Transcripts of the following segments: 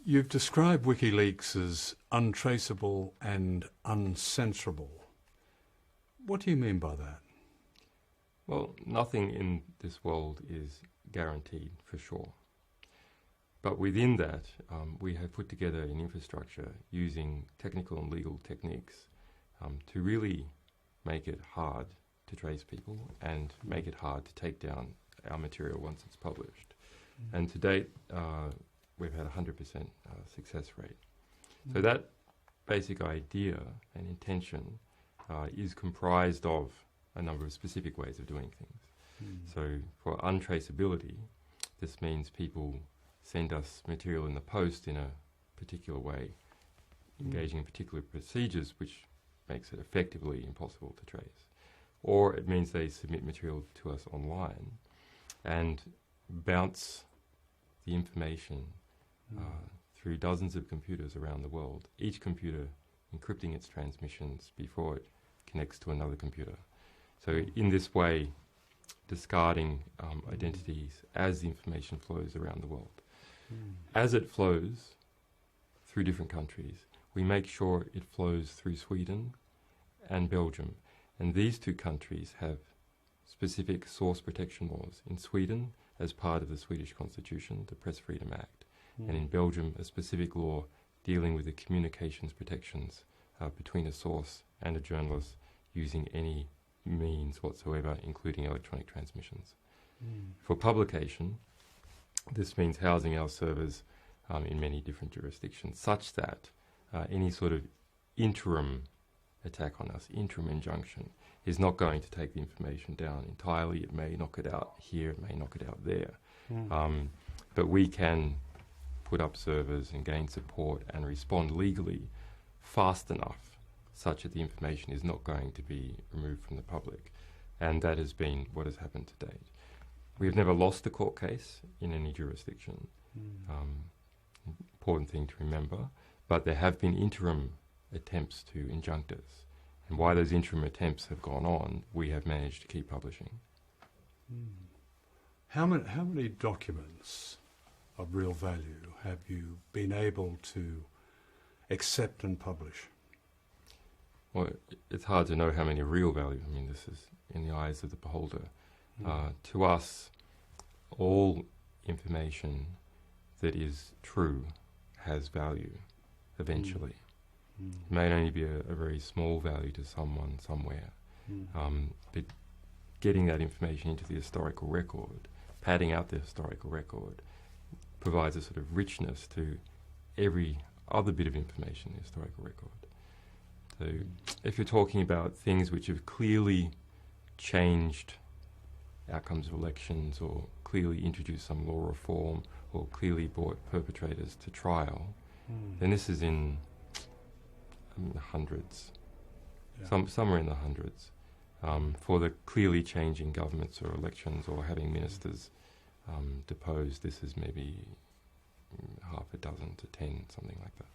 You've described WikiLeaks as untraceable and uncensorable. What do you mean by that? Well, nothing in this world is guaranteed for sure. But within that, we have put together an infrastructure using technical and legal techniques to really make it hard to trace people and make it hard to take down our material once it's published. And to date, we've had a 100% success rate. So that basic idea and intention is comprised of a number of specific ways of doing things. So for untraceability, this means people send us material in the post in a particular way, engaging in particular procedures, which makes it effectively impossible to trace. Or it means they submit material to us online and bounce the information through dozens of computers around the world, each computer encrypting its transmissions before it connects to another computer. So in this way, discarding identities as the information flows around the world. As it flows through different countries, we make sure it flows through Sweden and Belgium. And these two countries have specific source protection laws. In Sweden, as part of the Swedish Constitution, the Press Freedom Act, and in Belgium, a specific law dealing with the communications protections between a source and a journalist using any means whatsoever, including electronic transmissions. For publication, this means housing our servers in many different jurisdictions, such that any sort of interim attack on us, interim injunction, is not going to take the information down entirely. It may knock it out here, it may knock it out there. But we can put up servers and gain support and respond legally fast enough such that the information is not going to be removed from the public. And that has been what has happened to date. We have never lost a court case in any jurisdiction. Important thing to remember. But there have been interim attempts to injunct us. And while those interim attempts have gone on, we have managed to keep publishing. How many documents of real value have you been able to accept and publish? Well, it's hard to know how many real value. I mean, this is in the eyes of the beholder. To us, all information that is true has value eventually. It may only be a very small value to someone somewhere, but getting that information into the historical record, padding out the historical record, provides a sort of richness to every other bit of information in the historical record. So if you're talking about things which have clearly changed outcomes of elections or clearly introduced some law reform or clearly brought perpetrators to trial, then this is in the hundreds, somewhere in the hundreds. For the clearly changing governments or elections or having ministers deposed, this is maybe half a dozen to 10, something like that.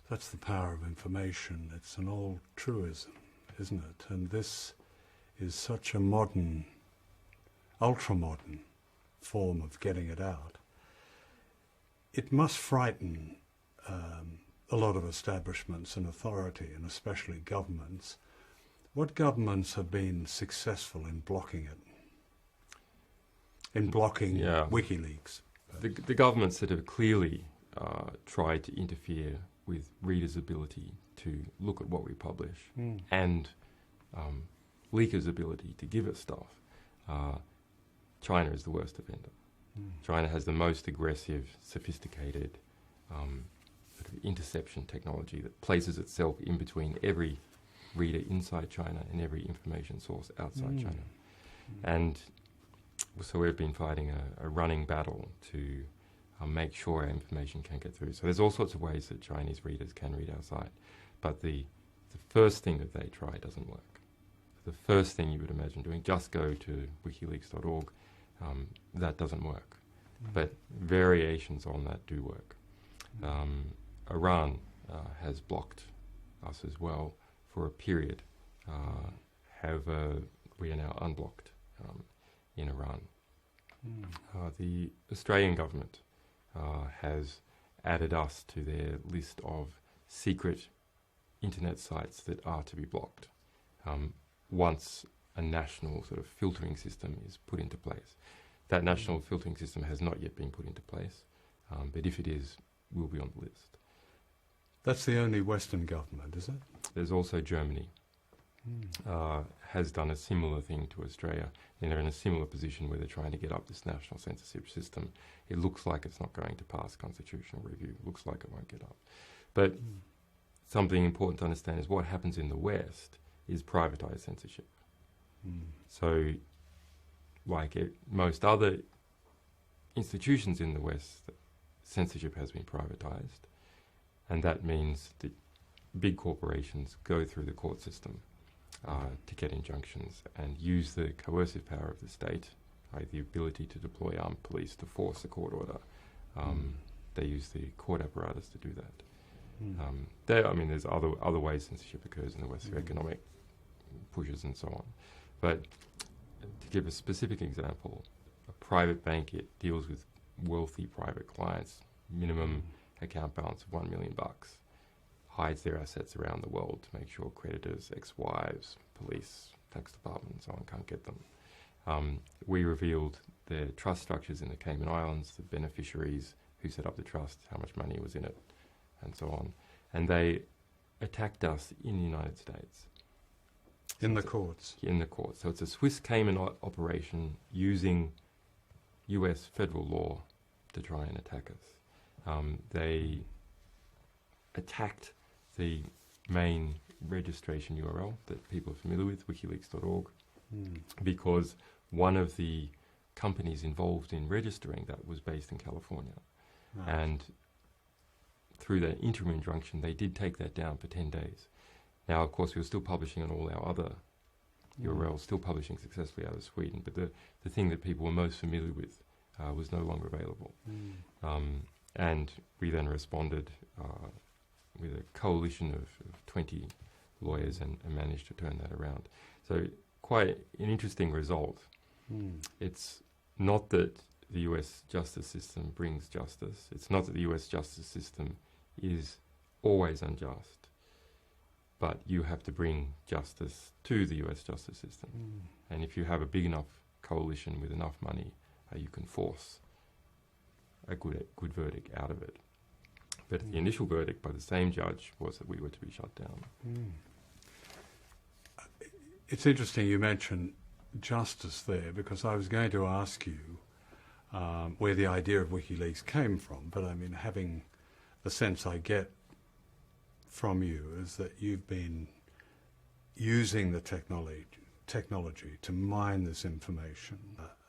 That's the power of information. It's an old truism, isn't it? And this is such a modern, ultra-modern form of getting it out. It must frighten a lot of establishments and authority, and especially governments. What governments have been successful in blocking it? In blocking WikiLeaks? The governments that have clearly tried to interfere with readers' ability to look at what we publish and leakers' ability to give us stuff, China is the worst offender. China has the most aggressive, sophisticated sort of interception technology that places itself in between every reader inside China and every information source outside China. And so we've been fighting a running battle to make sure our information can get through. So there's all sorts of ways that Chinese readers can read our site. But the first thing that they try doesn't work. The first thing you would imagine doing, just go to wikileaks.org, that doesn't work. But variations on that do work. Iran has blocked us as well for a period. However, we are now unblocked in Iran. The Australian government has added us to their list of secret internet sites that are to be blocked once a national sort of filtering system is put into place. That national filtering system has not yet been put into place, but if it is, we'll be on the list. That's the only Western government, is it? There's also Germany. Has done a similar thing to Australia, and they're in a similar position where they're trying to get up this national censorship system. It looks like it's not going to pass constitutional review. It looks like it won't get up. But something important to understand is what happens in the West is privatized censorship. So, like most other institutions in the West, censorship has been privatized, and that means that big corporations go through the court system to get injunctions and use the coercive power of the state, the ability to deploy armed police to force a court order. They use the court apparatus to do that. There's other ways censorship occurs in the West, through economic pushes and so on. But to give a specific example, a private bank, it deals with wealthy private clients, minimum account balance of $1 million, hides their assets around the world to make sure creditors, ex-wives, police, tax department and so on can't get them. We revealed their trust structures in the Cayman Islands, the beneficiaries who set up the trust, how much money was in it, and so on. And they attacked us in the United States. In the courts? In the courts. So it's a Swiss Cayman operation using US federal law to try and attack us. They attacked the main registration URL that people are familiar with, wikileaks.org, because one of the companies involved in registering that was based in California. Right. And through that interim injunction, they did take that down for 10 days. Now, of course, we were still publishing on all our other URLs, still publishing successfully out of Sweden, but the thing that people were most familiar with was no longer available. And we then responded with a coalition of 20 lawyers and managed to turn that around. So quite an interesting result. It's not that the US justice system brings justice. It's not that the US justice system is always unjust, but you have to bring justice to the US justice system. And if you have a big enough coalition with enough money, you can force a good verdict out of it. But the initial verdict by the same judge was that we were to be shut down. It's interesting you mentioned justice there, because I was going to ask you where the idea of WikiLeaks came from, but I mean, having the sense I get from you is that you've been using the technology to mine this information,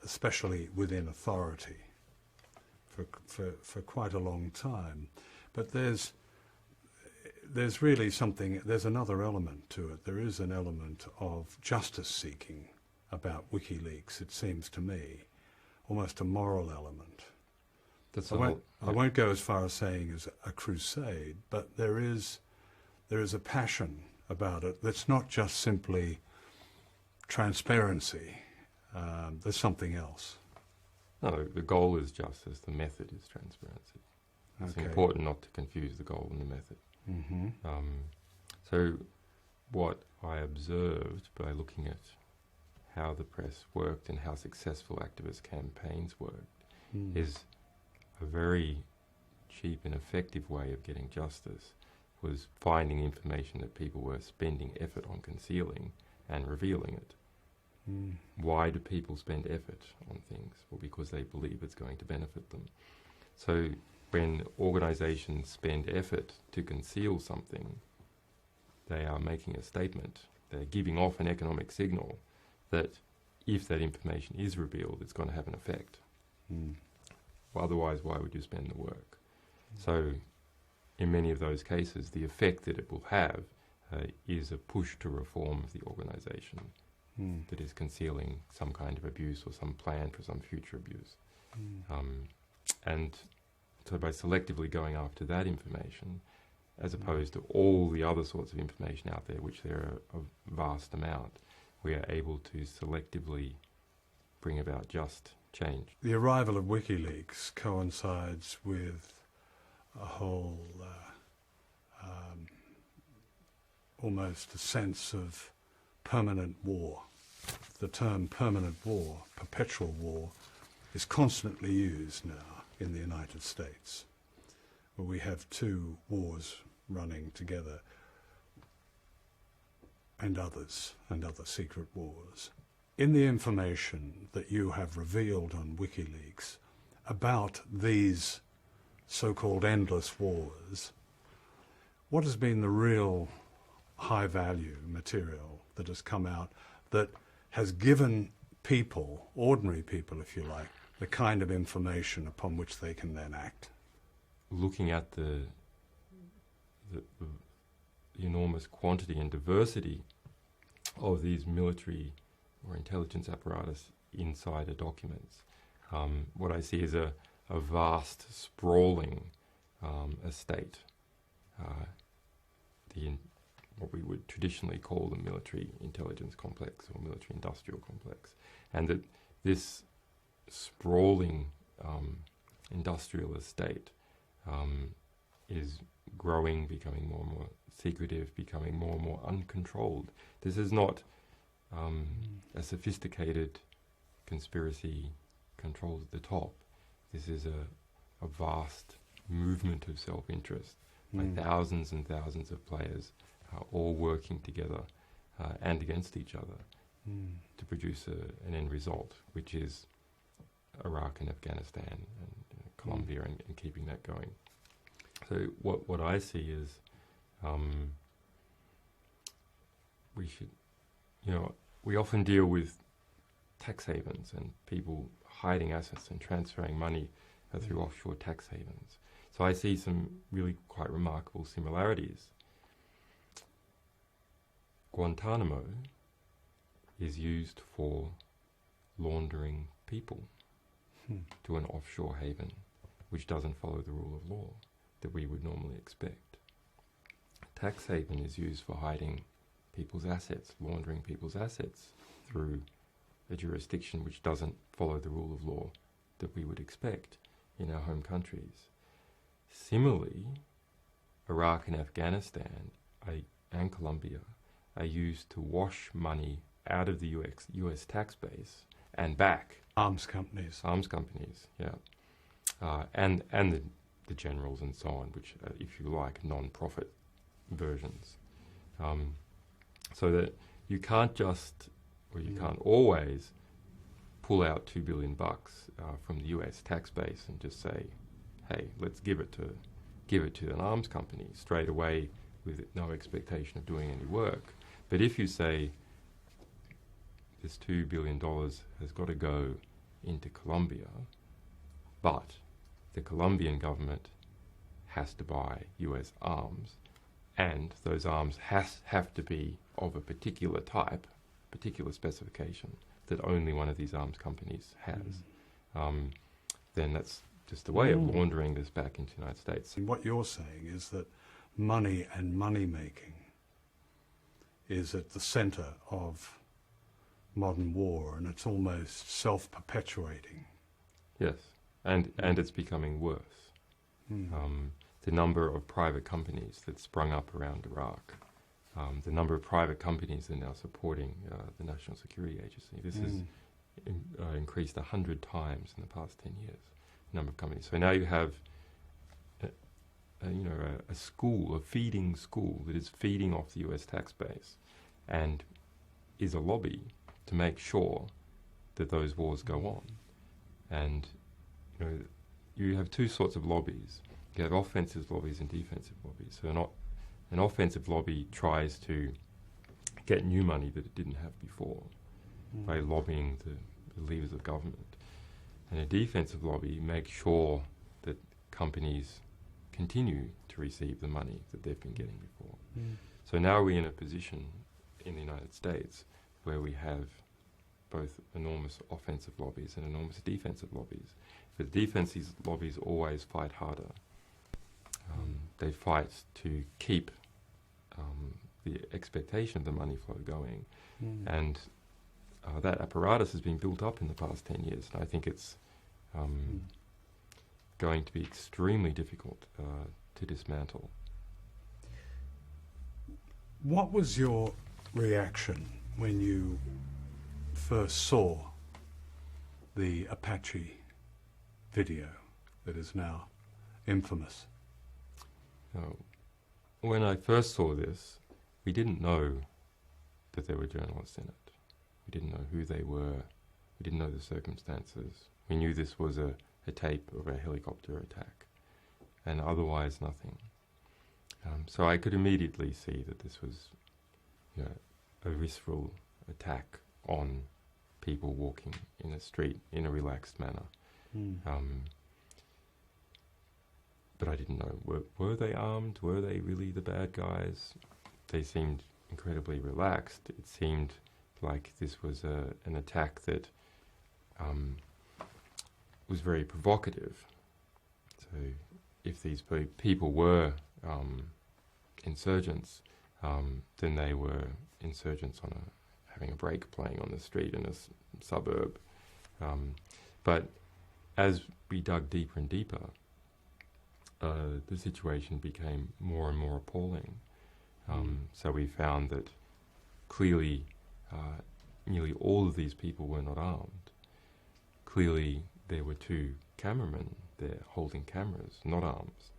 especially within authority, for quite a long time. But there's really something, there's another element to it. There is an element of justice seeking about WikiLeaks, it seems to me, almost a moral element. I won't go as far as saying as a crusade, but there is a passion about it that's not just simply transparency. There's something else. No, the goal is justice, the method is transparency. It's important not to confuse the goal and the method. So what I observed by looking at how the press worked and how successful activist campaigns worked is a very cheap and effective way of getting justice was finding information that people were spending effort on concealing and revealing it. Why do people spend effort on things? Well, because they believe it's going to benefit them. So when organizations spend effort to conceal something, they are making a statement. They're giving off an economic signal that if that information is revealed, it's going to have an effect. Well, otherwise, why would you spend the work? So in many of those cases, the effect that it will have is a push to reform the organization that is concealing some kind of abuse or some plan for some future abuse. And so by selectively going after that information, as opposed to all the other sorts of information out there, which there are a vast amount, we are able to selectively bring about just changed. The arrival of WikiLeaks coincides with a whole almost a sense of permanent war. The term permanent war, perpetual war, is constantly used now in the United States, where we have two wars running together, and other secret wars. In the information that you have revealed on WikiLeaks about these so-called endless wars, what has been the real high-value material that has come out that has given people, ordinary people if you like, the kind of information upon which they can then act? Looking at the enormous quantity and diversity of these military or intelligence apparatus insider documents, what I see is a vast, sprawling estate, what we would traditionally call the military intelligence complex or military industrial complex, and that this sprawling industrial estate is growing, becoming more and more secretive, becoming more and more uncontrolled. This is not a sophisticated conspiracy controlled at the top. This is a vast movement of self-interest by thousands and thousands of players all working together and against each other to produce an end result, which is Iraq and Afghanistan and Colombia and keeping that going. So what I see is we should, we often deal with tax havens and people hiding assets and transferring money through offshore tax havens. So I see some really quite remarkable similarities. Guantanamo is used for laundering people to an offshore haven, which doesn't follow the rule of law that we would normally expect. Tax haven is used for hiding people's assets, laundering people's assets through a jurisdiction which doesn't follow the rule of law that we would expect in our home countries. Similarly, Iraq and Afghanistan and Colombia are used to wash money out of the US tax base and back. Arms companies, yeah. And the generals and so on, which, if you like, non-profit versions. So that you can't just, or you can't always pull out $2 billion from the US tax base and just say, hey, let's give it to an arms company straight away with no expectation of doing any work. But if you say this $2 billion has got to go into Colombia, but the Colombian government has to buy US arms, and those arms have to be of a particular type, particular specification that only one of these arms companies has, then that's just a way of laundering this back into the United States. And what you're saying is that money and money-making is at the centre of modern war, and it's almost self-perpetuating. Yes, and it's becoming worse. The number of private companies that sprung up around Iraq, the number of private companies that are now supporting the National Security Agency, this has increased 100 times in the past 10 years, the number of companies. So now you have a school, a feeding school that is feeding off the US tax base and is a lobby to make sure that those wars go on. And you have two sorts of lobbies. You have offensive lobbies and defensive lobbies. So an offensive lobby tries to get new money that it didn't have before by lobbying the leaders of government. And a defensive lobby makes sure that companies continue to receive the money that they've been getting before. So now we're in a position in the United States where we have both enormous offensive lobbies and enormous defensive lobbies. But the defensive lobbies always fight harder. They fight to keep the expectation of the money flow going. And that apparatus has been built up in the past 10 years, and I think it's going to be extremely difficult to dismantle. What was your reaction when you first saw the Apache video that is now infamous? When I first saw this, we didn't know that there were journalists in it. We didn't know who they were. We didn't know the circumstances. We knew this was a tape of a helicopter attack, and otherwise nothing. So I could immediately see that this was, a visceral attack on people walking in a street in a relaxed manner. But I didn't know, were they armed? Were they really the bad guys? They seemed incredibly relaxed. It seemed like this was an attack that was very provocative. So if these people were insurgents, then they were insurgents having a break playing on the street in a suburb. But as we dug deeper and deeper, the situation became more and more appalling. So we found that clearly nearly all of these people were not armed. Clearly there were two cameramen there holding cameras, not arms.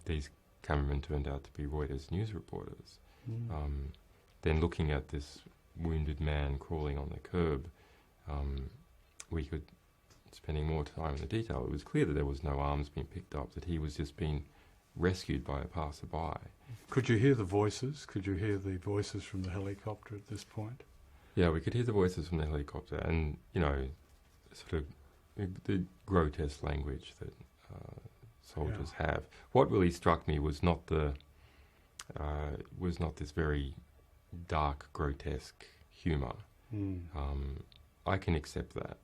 These cameramen turned out to be Reuters news reporters. Then looking at this wounded man crawling on the curb, we could, spending more time in the detail, it was clear that there was no arms being picked up, that he was just being rescued by a passerby. Could you hear the voices? Could you hear the voices from the helicopter at this point? Yeah, we could hear the voices from the helicopter, and sort of the grotesque language that soldiers have. What really struck me was not this very dark, grotesque humour. I can accept that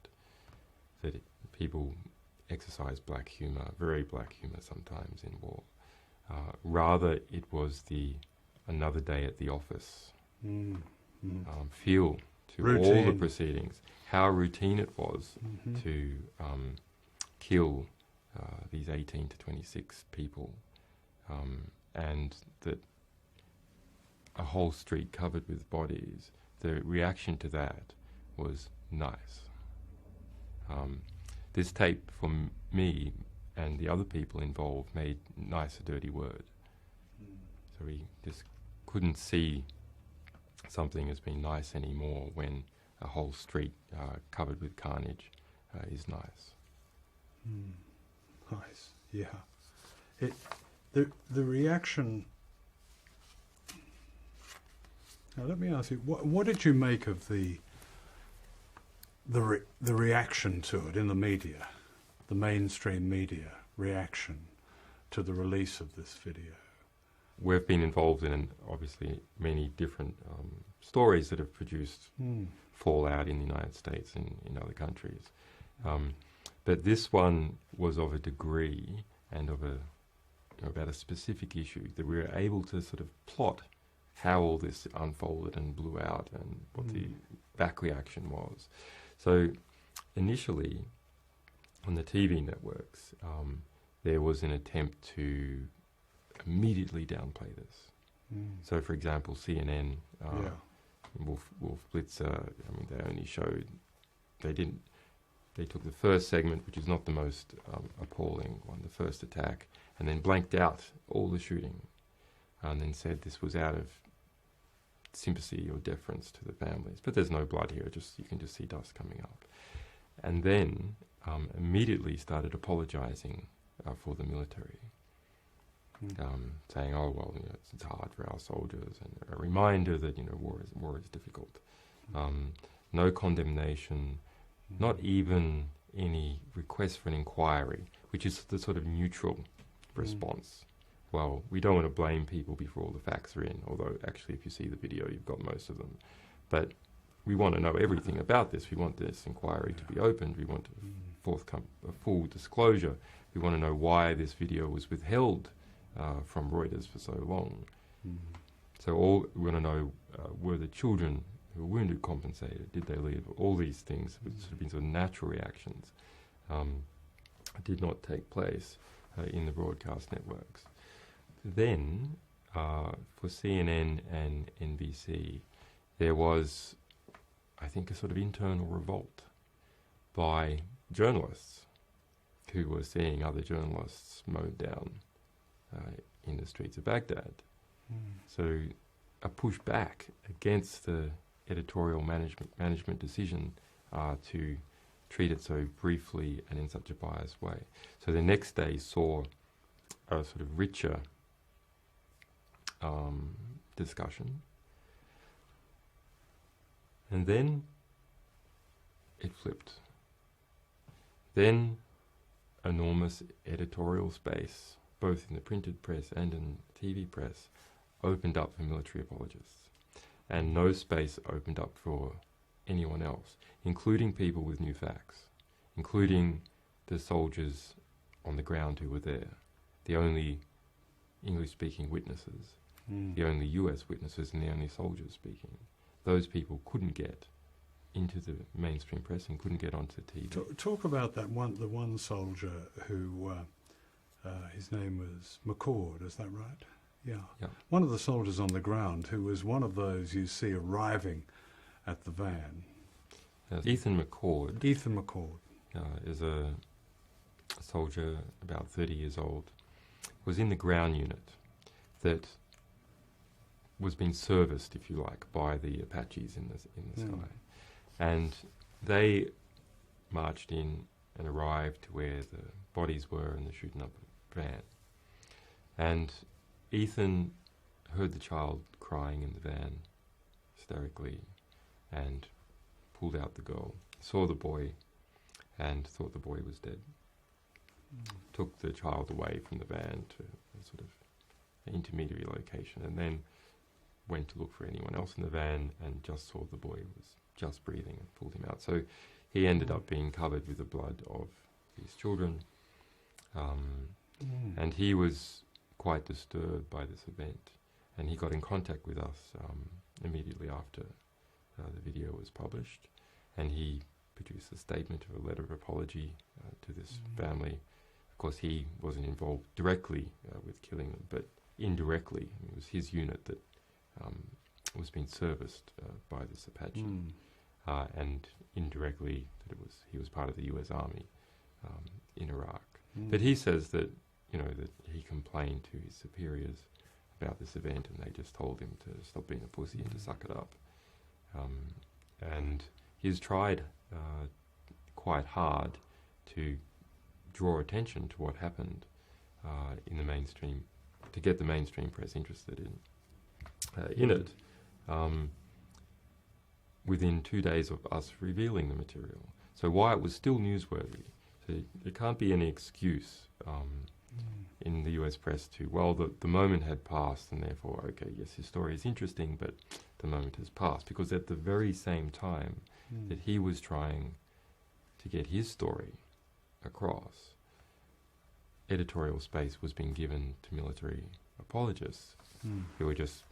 people exercise black humour, very black humour sometimes in war. Rather, it was another day at the office feel to routine. All the proceedings, how routine it was to kill these 18 to 26 people, and that a whole street covered with bodies. The reaction to that was nice. This tape, for me and the other people involved, made nice a dirty word. So we just couldn't see something as being nice anymore when a whole street covered with carnage is nice. Nice, yeah. The reaction. Now let me ask you, what did you make of the reaction to it in the media, the mainstream media reaction to the release of this video? We've been involved in, obviously, many different stories that have produced fallout in the United States and in other countries. But this one was of a degree and of about a specific issue that we were able to sort of plot how all this unfolded and blew out and what the back reaction was. So initially, on the TV networks, there was an attempt to immediately downplay this. So, for example, CNN, Wolf Blitzer, they only showed, they took the first segment, which is not the most appalling one, the first attack, and then blanked out all the shooting, and then said this was out of sympathy or deference to the families. But there's no blood here, you can just see dust coming up. And then immediately started apologising for the military, saying, "Oh well, it's hard for our soldiers," and a reminder that war is difficult. No condemnation, not even any request for an inquiry, which is the sort of neutral response. Well, we don't want to blame people before all the facts are in, although actually if you see the video, you've got most of them. But we want to know everything about this. We want this inquiry to be opened. We want a full disclosure. We want to know why this video was withheld from Reuters for so long. So we want to know, were the children who were wounded compensated? Did they leave? All these things, which have been sort of natural reactions, did not take place in the broadcast networks. Then, for CNN and NBC, there was, I think, a sort of internal revolt by journalists who were seeing other journalists mowed down in the streets of Baghdad. So a pushback against the editorial management decision to treat it so briefly and in such a biased way. So the next day saw a sort of richer discussion. And then it flipped. Then enormous editorial space, both in the printed press and in TV press, opened up for military apologists. And no space opened up for anyone else, including people with new facts, including the soldiers on the ground who were there, the only English-speaking witnesses, the only US witnesses and the only soldiers speaking. Those people couldn't get into the mainstream press and couldn't get onto TV. Talk about the one soldier who, his name was McCord, is that right? Yeah. One of the soldiers on the ground who was one of those you see arriving at the van. Ethan McCord. Ethan McCord. Is a soldier about 30 years old, was in the ground unit that was being serviced, if you like, by the Apaches in the sky. And they marched in and arrived to where the bodies were in the shooting up van. And Ethan heard the child crying in the van hysterically and pulled out the girl, saw the boy and thought the boy was dead. Took the child away from the van to a sort of intermediary location and then went to look for anyone else in the van and just saw the boy was just breathing and pulled him out. So he ended up being covered with the blood of his children. And he was quite disturbed by this event. And he got in contact with us immediately after the video was published. And he produced a statement of a letter of apology to this family. Of course, he wasn't involved directly with killing them, but indirectly. I mean, it was his unit that was being serviced by this Apache. And indirectly that he was part of the US Army in Iraq. But he says that, that he complained to his superiors about this event and they just told him to stop being a pussy and to suck it up. And he's tried quite hard to draw attention to what happened in the mainstream, to get the mainstream press interested in it. Within 2 days of us revealing the material. So why it was still newsworthy. So there can't be any excuse in the US press to, well, the moment had passed and therefore, okay, yes, his story is interesting, but the moment has passed. Because at the very same time that he was trying to get his story across, editorial space was being given to military apologists who were just,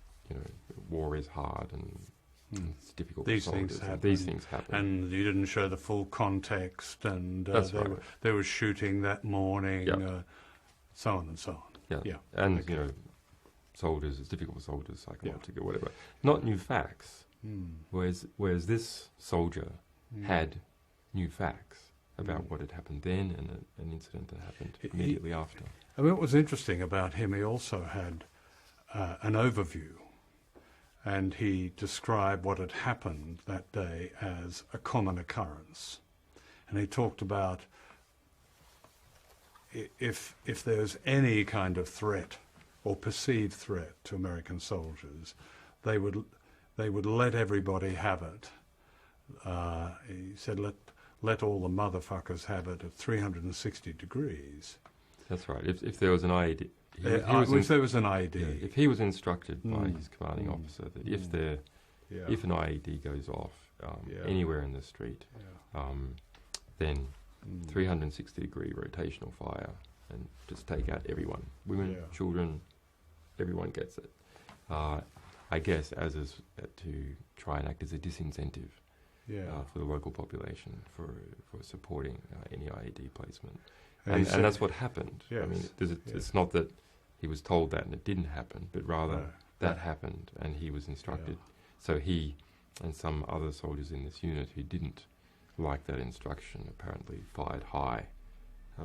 war is hard and it's difficult. These things happen. And you didn't show the full context, and they were shooting that morning, so on and so on. Yeah. And, soldiers, it's difficult for soldiers, psychologically, whatever. Not new facts, whereas this soldier had new facts about what had happened then and an incident that happened immediately after. I mean, what was interesting about him, he also had an overview. And he described what had happened that day as a common occurrence. And he talked about if there's any kind of threat or perceived threat to American soldiers, they would let everybody have it. He said, let all the motherfuckers have it at 360 degrees. That's right. If there was an IED... if there was an IED. If he was instructed by his commanding officer that if an IED goes off anywhere in the street, then 360-degree rotational fire and just take out everyone, women, children, everyone gets it. I I guess, to try and act as a disincentive for the local population for supporting any IED placement. And that's what happened. Yes, I mean, it's not that he was told that and it didn't happen, but rather that happened and he was instructed. So he and some other soldiers in this unit who didn't like that instruction apparently fired high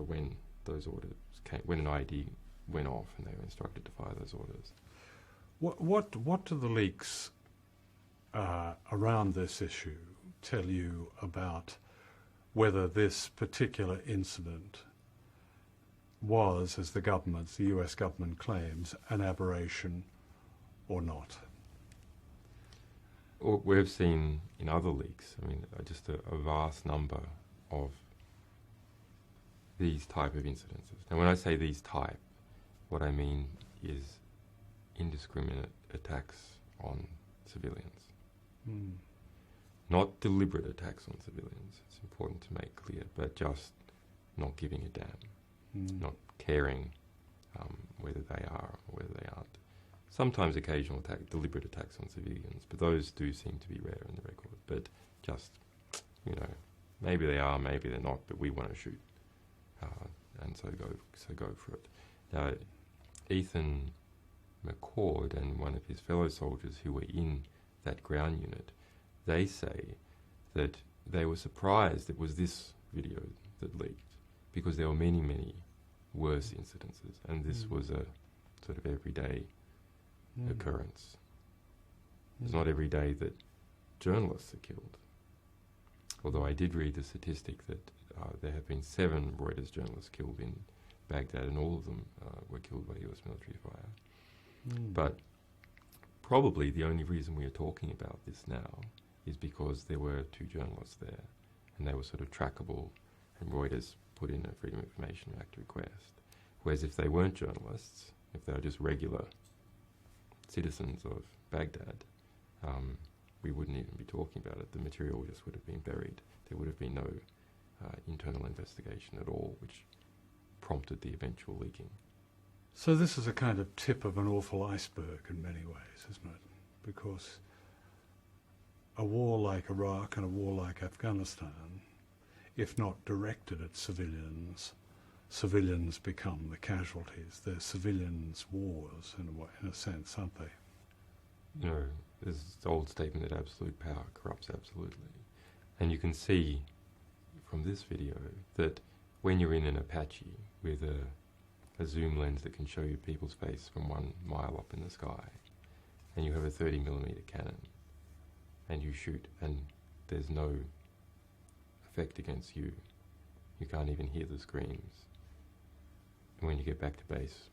when those orders came, when an IED went off and they were instructed to fire those orders. What do the leaks around this issue tell you about whether this particular incident was, as the US government claims, an aberration or not? We've seen in other leaks, I mean, just a vast number of these type of incidences. Now, when I say these type, what I mean is indiscriminate attacks on civilians. Not deliberate attacks on civilians, it's important to make clear, but just not giving a damn, not caring whether they are or whether they aren't. Sometimes occasional deliberate attacks on civilians, but those do seem to be rare in the record. But just, maybe they are, maybe they're not, but we want to shoot. And so go for it. Now, Ethan McCord and one of his fellow soldiers who were in that ground unit, they say that they were surprised it was this video that leaked, because there were many, many worse incidences, and this was a sort of everyday occurrence. It's not every day that journalists are killed. Although I did read the statistic that there have been 7 Reuters journalists killed in Baghdad, and all of them were killed by US military fire. But probably the only reason we are talking about this now is because there were 2 journalists there, and they were sort of trackable, and Reuters put in a Freedom of Information Act request. Whereas if they weren't journalists, if they were just regular citizens of Baghdad, we wouldn't even be talking about it. The material just would have been buried. There would have been no internal investigation at all, which prompted the eventual leaking. So this is a kind of tip of an awful iceberg in many ways, isn't it? Because a war like Iraq and a war like Afghanistan, if not directed at civilians, civilians become the casualties. They're civilians' wars in a sense, aren't they? There's this old statement that absolute power corrupts absolutely. And you can see from this video that when you're in an Apache with a zoom lens that can show you people's face from 1 mile up in the sky, and you have a 30mm cannon, and you shoot, and there's no effect against you, you can't even hear the screams. And when you get back to base,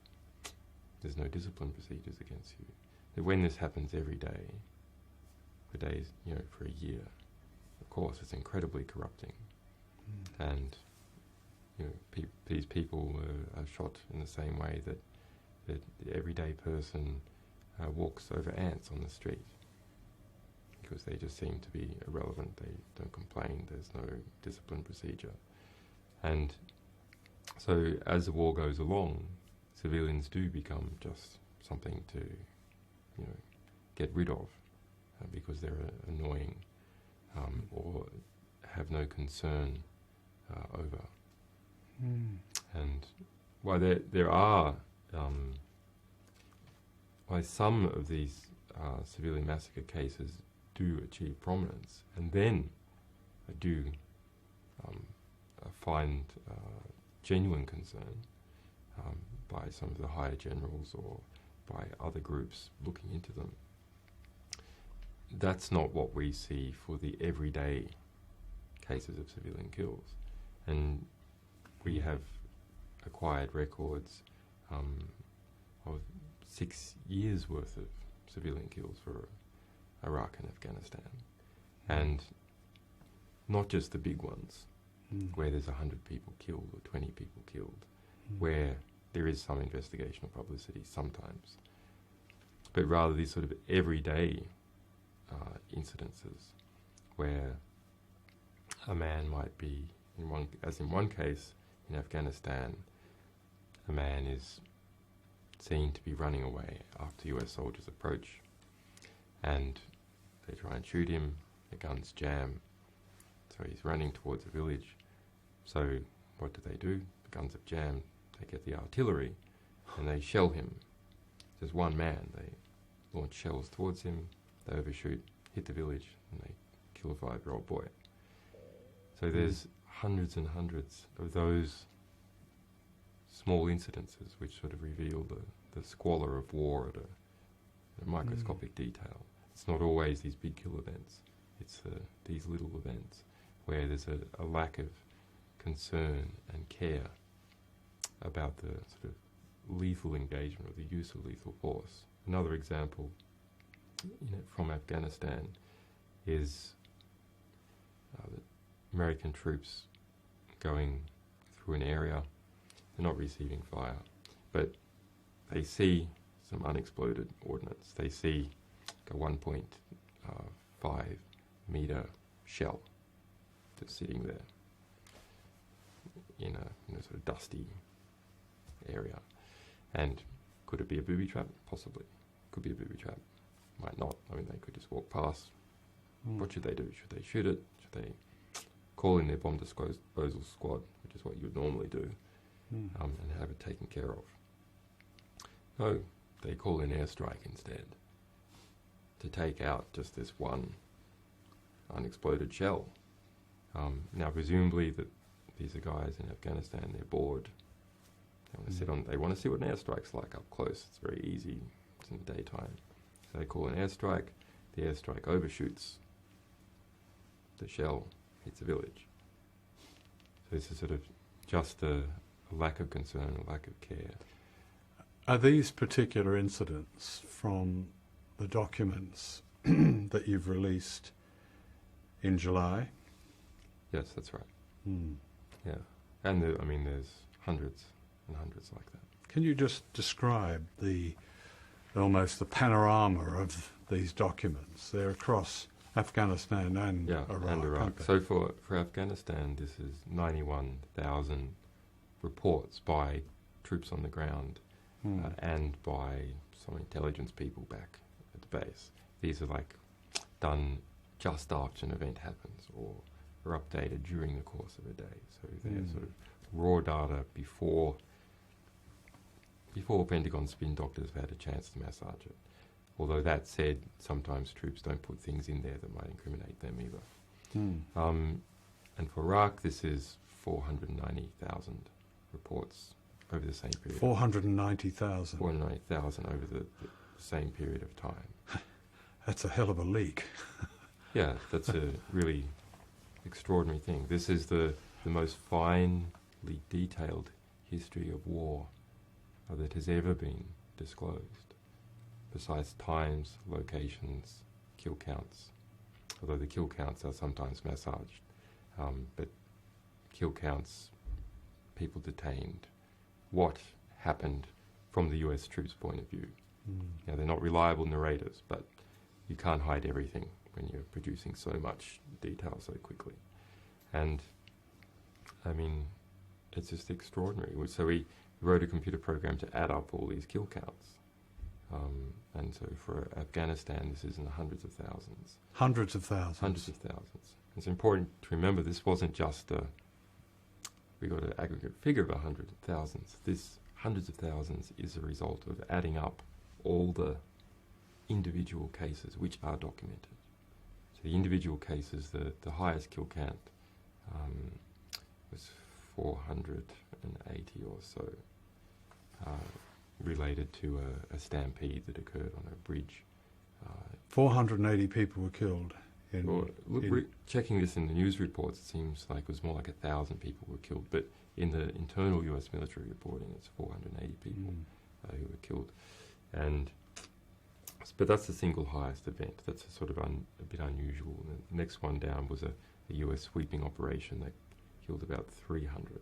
there's no discipline procedures against you. That when this happens every day, for days, for a year, of course, it's incredibly corrupting. And these people are shot in the same way that the everyday person walks over ants on the street, because they just seem to be irrelevant. They don't complain. There's no discipline procedure. And so as the war goes along, civilians do become just something to get rid of, because they're annoying or have no concern over. And while there are why some of these civilian massacre cases do achieve prominence, and then do find genuine concern by some of the higher generals or by other groups looking into them, that's not what we see for the everyday cases of civilian kills. And we have acquired records of 6 years worth of civilian kills for Iraq and Afghanistan, and not just the big ones where there's 100 people killed or 20 people killed, where there is some investigation or publicity sometimes, but rather these sort of everyday incidences where a man might be, in one case in Afghanistan, a man is seen to be running away after US soldiers approach, and they try and shoot him. The guns jam, so he's running towards the village. So what do? The guns have jammed. They get the artillery, and they shell him. Just one man. They launch shells towards him. They overshoot, hit the village, and they kill a 5-year-old boy. So there's hundreds and hundreds of those small incidences which sort of reveal the squalor of war at a microscopic detail. It's not always these big kill events. It's these little events where there's a lack of concern and care about the sort of lethal engagement or the use of lethal force. Another example from Afghanistan is the American troops going through an area. They're not receiving fire, but they see some unexploded ordnance. They see a 1.5 meter shell just sitting there in a sort of dusty area. And could it be a booby trap? Possibly. Could be a booby trap. Might not. I mean, they could just walk past. What should they do? Should they shoot it? Should they call in their bomb disposal squad, which is what you would normally do, and have it taken care of? No, they call in airstrike instead to take out just this one unexploded shell. Now, presumably, that these are guys in Afghanistan. They're bored. They want to see what an airstrike's like up close. It's very easy. It's in the daytime. So they call an airstrike. The airstrike overshoots. The shell hits the village. So this is sort of just a lack of concern, a lack of care. Are these particular incidents from the documents that you've released in July? Yes, that's right. Yeah, and there's hundreds and hundreds like that. Can you just describe almost the panorama of these documents? They're across Afghanistan and Iraq. So for Afghanistan, this is 91,000 reports by troops on the ground and by some intelligence people back at the base. These are done just after an event happens or are updated during the course of a day. So they're sort of raw data before Pentagon spin doctors have had a chance to massage it. Although that said, sometimes troops don't put things in there that might incriminate them either. And for Iraq, this is 490,000 reports over the same period. 490,000? 490,000 over the same period of time. That's a hell of a leak. Yeah, that's a really extraordinary thing. This is the most finely detailed history of war that has ever been disclosed. Precise times, locations, kill counts, although the kill counts are sometimes massaged, but kill counts, people detained, what happened from the US troops' point of view. Now, they're not reliable narrators, but you can't hide everything when you're producing so much detail so quickly. And, it's just extraordinary. So we wrote a computer program to add up all these kill counts. And so for Afghanistan, this is in the hundreds of thousands. Hundreds of thousands? Hundreds of thousands. It's important to remember this wasn't just we got an aggregate figure of hundreds of thousands. This hundreds of thousands is a result of adding up all the individual cases which are documented. So the individual cases, the highest kill count was 480 or so, related to a stampede that occurred on a bridge. 480 people were killed. Checking this in the news reports, it seems like it was more like 1,000 people were killed, but in the internal US military reporting, it's 480 people who were killed. But that's the single highest event. That's a sort of a bit unusual. And the next one down was a US sweeping operation that killed about 300.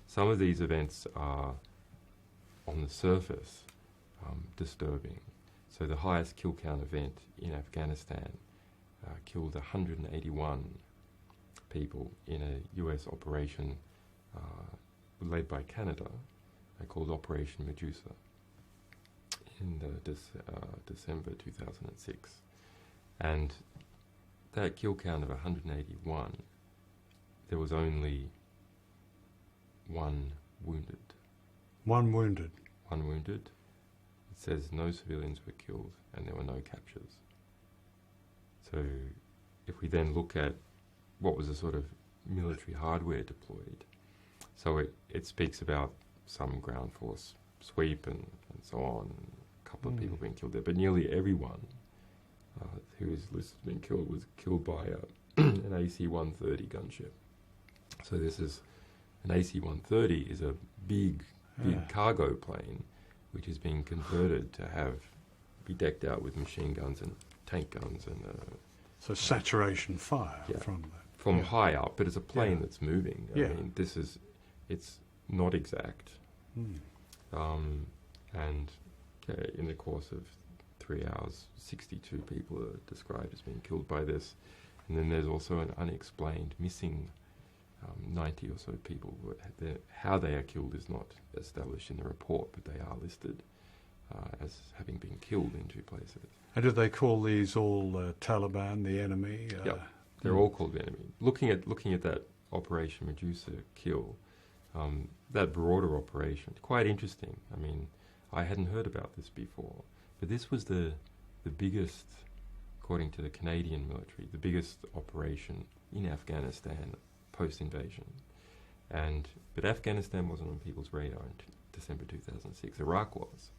Some of these events are, on the surface, disturbing. So the highest kill count event in Afghanistan killed 181 people in a US operation led by Canada called Operation Medusa in the December 2006, and that kill count of 181, there was only one wounded. One wounded. One wounded. It says no civilians were killed and there were no captures. So if we then look at what was the sort of military hardware deployed, so it speaks about some ground force sweep and so on, a couple of people being killed there, but nearly everyone who is listed as being killed was killed by an AC-130 gunship. So this is, an AC-130 is a big cargo plane which is being converted to be decked out with machine guns and tank guns and so saturation fire from high up, but it's a plane that's moving. I mean, it's not exact. And in the course of 3 hours, 62 people are described as being killed by this. And then there's also an unexplained missing 90 or so people. How they are killed is not established in the report, but they are listed as having been killed in two places. And do they call these all Taliban, the enemy? They're all called the enemy. Looking at that Operation Medusa kill, that broader operation, quite interesting. I mean, I hadn't heard about this before, but this was the biggest, according to the Canadian military, the biggest operation in Afghanistan post-invasion. But Afghanistan wasn't on people's radar in December 2006. Iraq was.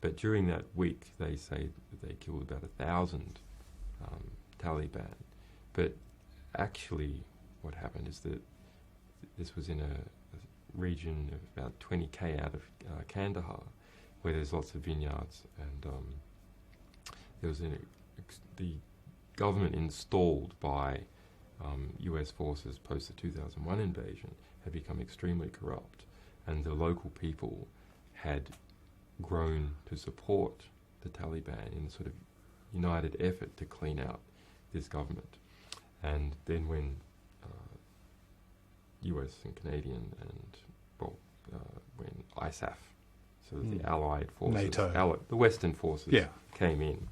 But during that week, they say that they killed about 1,000 Taliban. But actually, what happened is that this was in a region of about 20k out of Kandahar, where there's lots of vineyards, and there was the government installed by US forces post the 2001 invasion had become extremely corrupt, and the local people had grown to support the Taliban in a sort of united effort to clean out this government. And then when US and Canadian and when ISAF, so the Allied forces, NATO. The Western forces came in,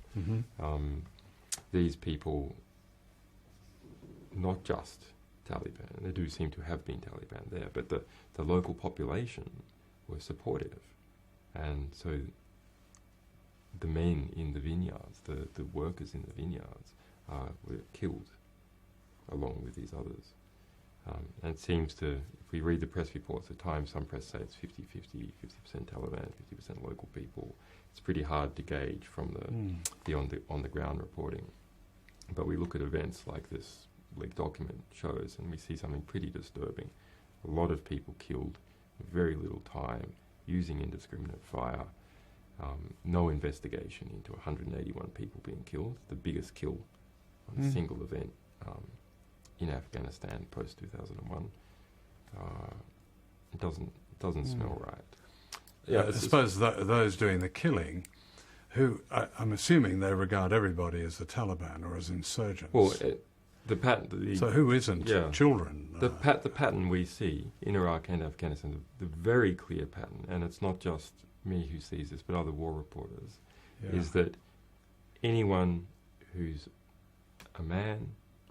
these people, not just Taliban, there do seem to have been Taliban there, but the local population were supportive. And so the men in the vineyards, the workers in the vineyards, were killed along with these others. And it seems to, if we read the press reports at times, some press say it's 50-50, 50% Taliban, 50% local people. It's pretty hard to gauge from the on-the-ground reporting. But we look at events like this leaked document shows, and we see something pretty disturbing. A lot of people killed, very little time, using indiscriminate fire, no investigation into 181 people being killed, the biggest kill on a single event in Afghanistan post 2001. It doesn't smell right. Yeah, I suppose those doing the killing, who I'm assuming they regard everybody as the Taliban or as insurgents. Well, the pattern. So who isn't? Children. The pattern we see in Iraq and Afghanistan, the very clear pattern, and it's not just me who sees this, but other war reporters, is that anyone who's a man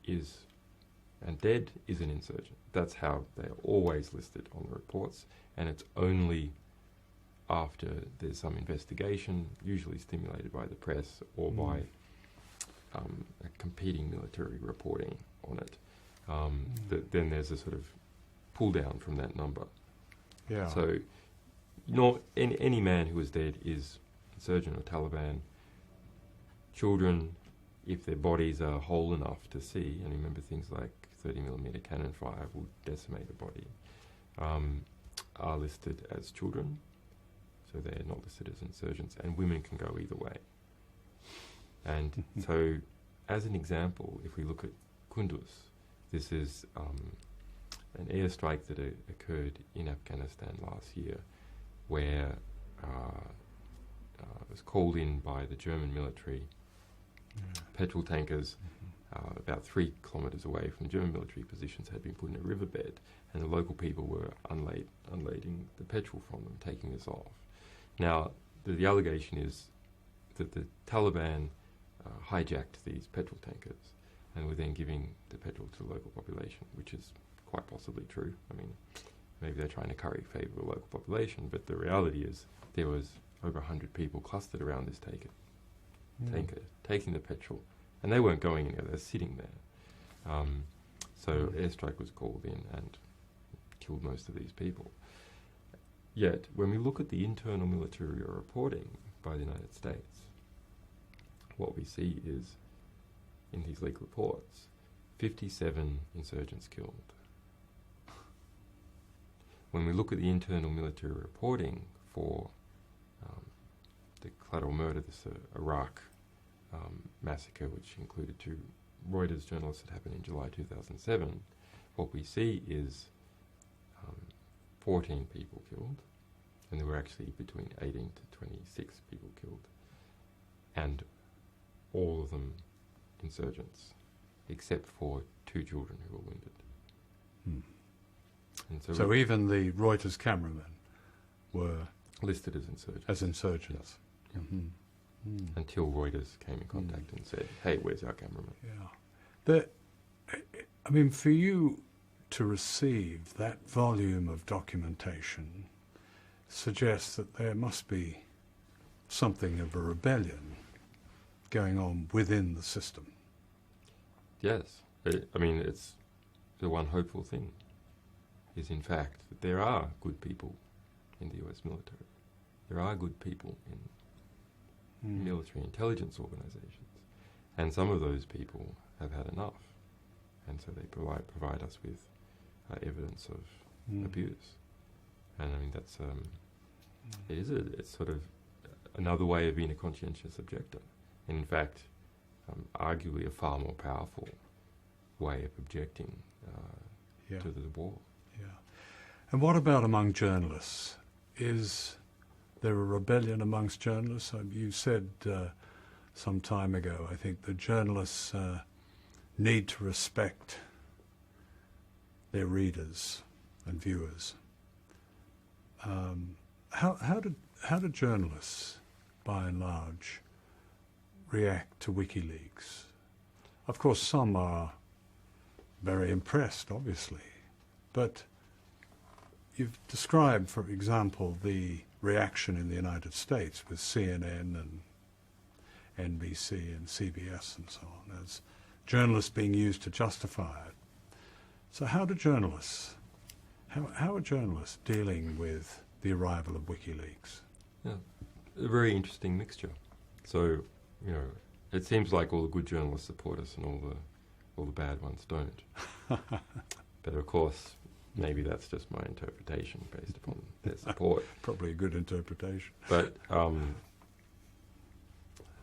and dead is an insurgent. That's how they're always listed on the reports, and it's only after there's some investigation, usually stimulated by the press or by a competing military reporting on it, then there's a sort of pull down from that number. Yeah. So, any man who is dead is insurgent or Taliban. Children, if their bodies are whole enough to see, and remember things like 30mm cannon fire will decimate a body, are listed as children, so they're not listed as insurgents, and women can go either way. And so, as an example, if we look at Kunduz, this is an airstrike that occurred in Afghanistan last year, where it was called in by the German military. Petrol tankers about 3 kilometres away from the German military positions had been put in a riverbed, and the local people were unlading the petrol from them, taking this off. Now, the allegation is that the Taliban hijacked these petrol tankers and were then giving the petrol to the local population, which is quite possibly true. I mean, maybe they're trying to curry favour with the local population, but the reality is there was over 100 people clustered around this tanker, taking the petrol, and they weren't going anywhere, they're sitting there. So airstrike was called in and killed most of these people. Yet, when we look at the internal military reporting by the United States, what we see is, in these leaked reports, 57 insurgents killed. When we look at the internal military reporting for the collateral murder, this Iraq massacre, which included 2 Reuters journalists that happened in July 2007, what we see is 14 people killed, and there were actually between 18 to 26 people killed, and all of them insurgents, except for 2 children who were wounded. And so even the Reuters cameramen were listed as insurgents. Yes. Until Reuters came in contact and said, "Hey, where's our cameraman?" Yeah. I mean, for you to receive that volume of documentation suggests that there must be something of a rebellion going on within the system. Yes. I mean, it's the one hopeful thing is, in fact, that there are good people in the US military. There are good people in military intelligence organizations. And some of those people have had enough. And so they provide us with evidence of abuse. And I mean, that's it's sort of another way of being a conscientious objector. And in fact, arguably a far more powerful way of objecting to the war. Yeah. And what about among journalists? Is there a rebellion amongst journalists? You said some time ago, I think, that journalists need to respect their readers and viewers. How do journalists, by and large, react to WikiLeaks? Of course, some are very impressed, obviously, but you've described, for example, the reaction in the United States with CNN and NBC and CBS and so on, as journalists being used to justify it. So how are journalists dealing with the arrival of WikiLeaks? Yeah, a very interesting mixture. So, it seems like all the good journalists support us and all the bad ones don't. But of course, maybe that's just my interpretation based upon their support. Probably a good interpretation. But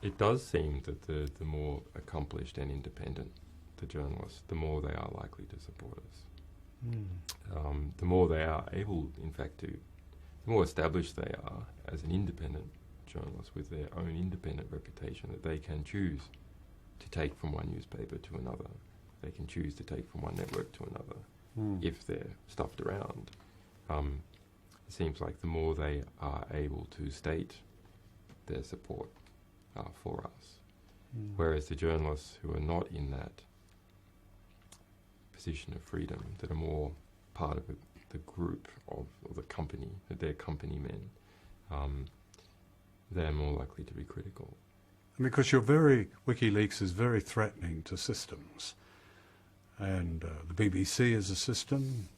it does seem that the more accomplished and independent the journalists, the more they are likely to support us. The more they are able, in fact, the more established they are as an independent journalist with their own independent reputation, that they can choose to take from one newspaper to another. They can choose to take from one network to another if they're stuffed around. It seems like the more they are able to state their support for us, whereas the journalists who are not in that position of freedom, that are more part of the group of the company, that they're company men, they're more likely to be critical. Because WikiLeaks is very threatening to systems. And the BBC is a system.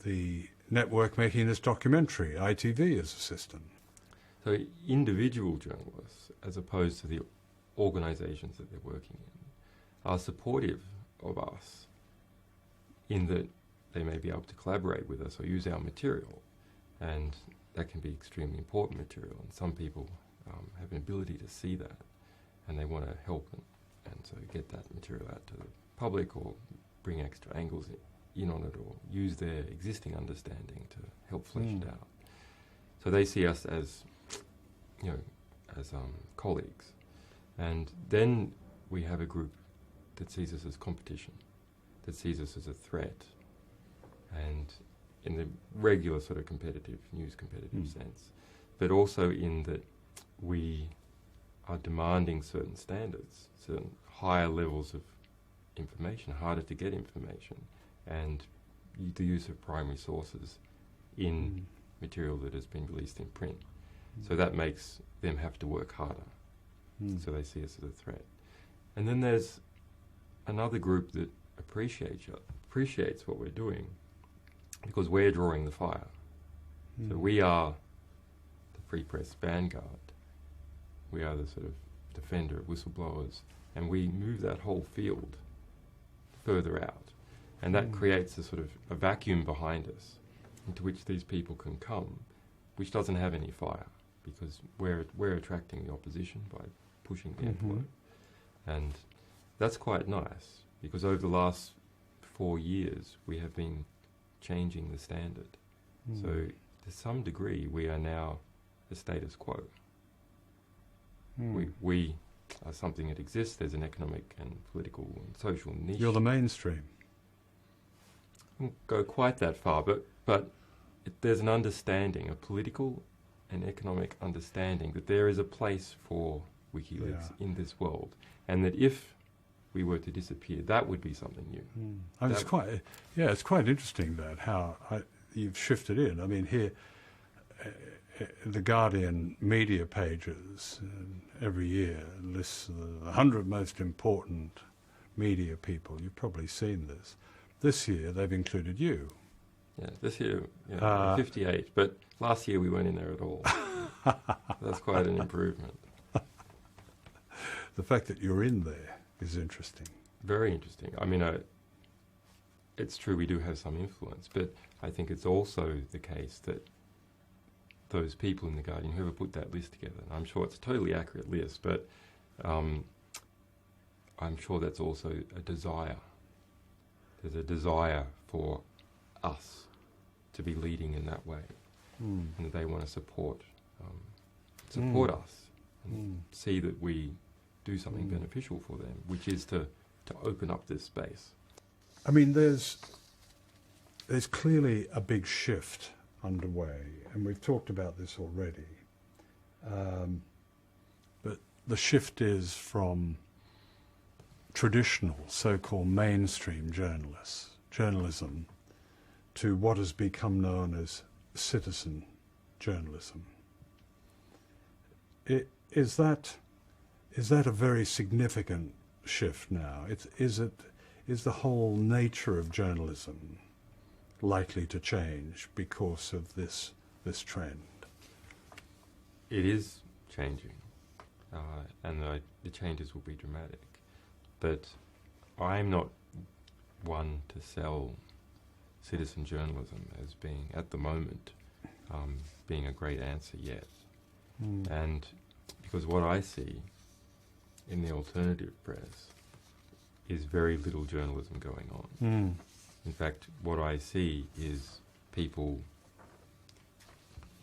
The network making this documentary, ITV, is a system. So individual journalists, as opposed to the organisations that they're working in, are supportive of us in that they may be able to collaborate with us or use our material. And that can be extremely important material. And some people have an ability to see that, and they want to help and so get that material out to the public, or bring extra angles in on it, or use their existing understanding to help flesh it out. So they see us as, as colleagues. And then we have a group that sees us as competition, that sees us as a threat. And in the regular sort of competitive sense, but also in that we are demanding certain standards, certain higher levels of information, harder to get information, and the use of primary sources in material that has been released in print. So that makes them have to work harder. So they see us as a threat. And then there's another group that appreciates what we're doing because we're drawing the fire. So we are the free press vanguard. We are the sort of defender of whistleblowers, and we move that whole field further out. And that creates a sort of a vacuum behind us into which these people can come, which doesn't have any fire, because we're attracting the opposition by pushing the envelope. And that's quite nice, because over the last 4 years we have been changing the standard. So to some degree we are now the status quo. We are something that exists. There's an economic and political and social niche. You're the mainstream. I won't go quite that far, but there's an understanding, a political and economic understanding that there is a place for WikiLeaks in this world, and that if we were to disappear, that would be something new. And it's quite interesting that how you've shifted in. I mean, here, the Guardian media pages every year lists the 100 most important media people. You've probably seen this. This year they've included you. Yeah, this year 58, but last year we weren't in there at all. That's quite an improvement. The fact that you're in there is interesting. Very interesting. I mean, it's true we do have some influence, but I think it's also the case that those people in The Guardian, whoever put that list together, and I'm sure it's a totally accurate list, but I'm sure that's also a desire. There's a desire for us to be leading in that way, and that they want to support us and see that we do something beneficial for them, which is to open up this space. I mean, there's clearly a big shift underway, and we've talked about this already. But the shift is from traditional, so-called mainstream journalism, to what has become known as citizen journalism. Is that a very significant shift now? Is the whole nature of journalism likely to change because of this trend? It is changing, and the changes will be dramatic. But I'm not one to sell citizen journalism as being, at the moment, being a great answer yet. And because what I see in the alternative press is very little journalism going on. In fact, what I see is people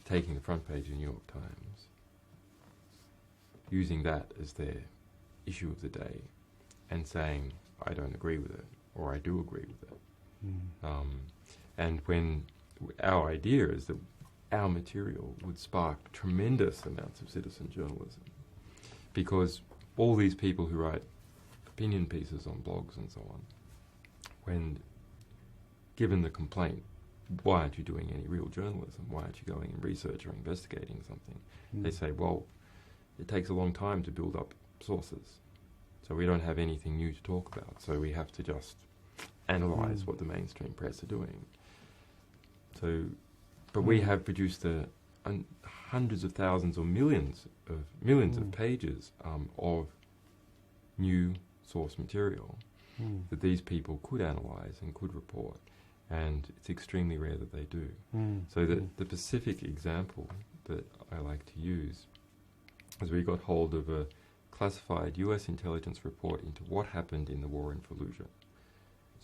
taking the front page of the New York Times, using that as their issue of the day, and saying, I don't agree with it, or I do agree with it. And when our idea is that our material would spark tremendous amounts of citizen journalism, because all these people who write opinion pieces on blogs and so on, when given the complaint, why aren't you doing any real journalism? Why aren't you going and research or investigating something? They say, well, it takes a long time to build up sources, so we don't have anything new to talk about, so we have to just analyse what the mainstream press are doing. So, but we have produced hundreds of thousands or millions of pages of new source material that these people could analyse and could report, and it's extremely rare that they do. So the specific example that I like to use is we got hold of a classified US intelligence report into what happened in the war in Fallujah.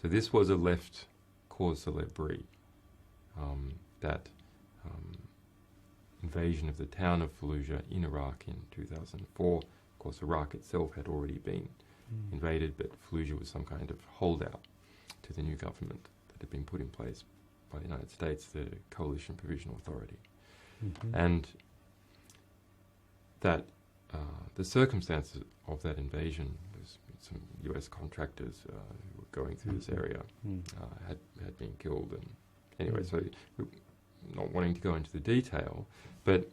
So this was a left cause célèbre, that invasion of the town of Fallujah in Iraq in 2004. Of course, Iraq itself had already been invaded, but Fallujah was some kind of holdout to the new government that had been put in place by the United States, the Coalition Provisional Authority. And that the circumstances of that invasion was some US contractors who were going through this area had been killed, and anyway, so not wanting to go into the detail, but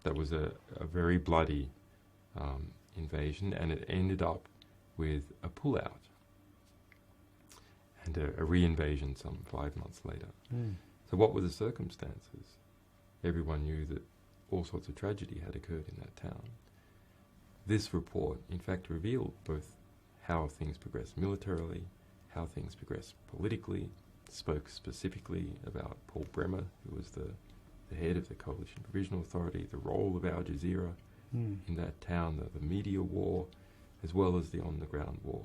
that was a very bloody invasion, and it ended up with a pullout and a re-invasion some 5 months later. So what were the circumstances? Everyone knew that all sorts of tragedy had occurred in that town. This report, in fact, revealed both how things progressed militarily, how things progressed politically, spoke specifically about Paul Bremer, who was the head of the Coalition Provisional Authority, the role of Al Jazeera in that town, the media war, as well as the on-the-ground war.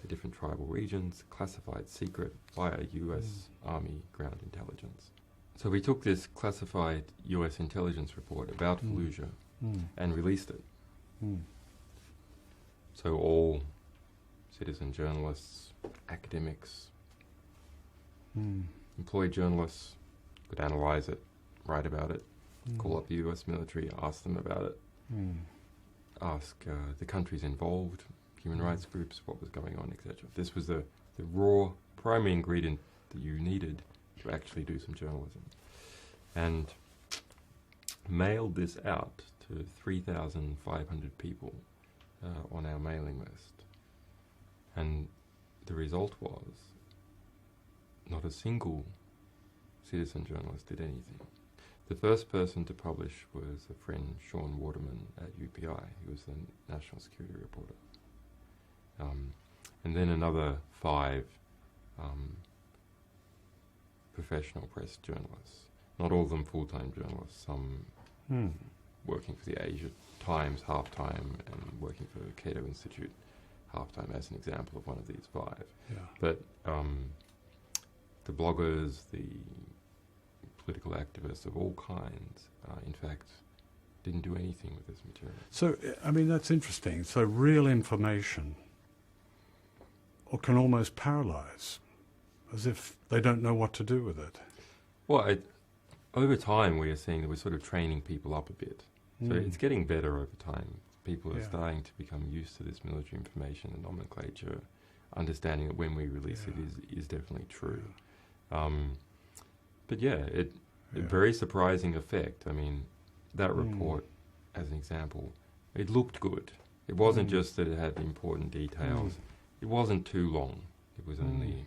The different tribal regions, classified secret via US Army ground intelligence. So we took this classified US intelligence report about Fallujah and released it. So all citizen journalists, academics, employed journalists could analyse it, write about it, call up the US military, ask them about it, ask the countries involved, human rights groups, what was going on, etc. This was the raw primary ingredient that you needed to actually do some journalism. And mailed this out to 3,500 people on our mailing list. And the result was not a single citizen journalist did anything. The first person to publish was a friend, Sean Waterman at UPI. He was the national security reporter. And then another 5 professional press journalists. Not all of them full-time journalists, some working for the Asia Times half-time and working for the Cato Institute half-time as an example of one of these 5. Yeah. But the bloggers, the political activists of all kinds, in fact, didn't do anything with this material. So, I mean, that's interesting. So real information can almost paralyse, as if they don't know what to do with it. Well, over time we are seeing that we're sort of training people up a bit. So it's getting better over time. People are starting to become used to this military information and nomenclature, understanding that when we release it is definitely true. But a very surprising effect. I mean, that report, as an example, it looked good. It wasn't just that it had important details. It wasn't too long. It was only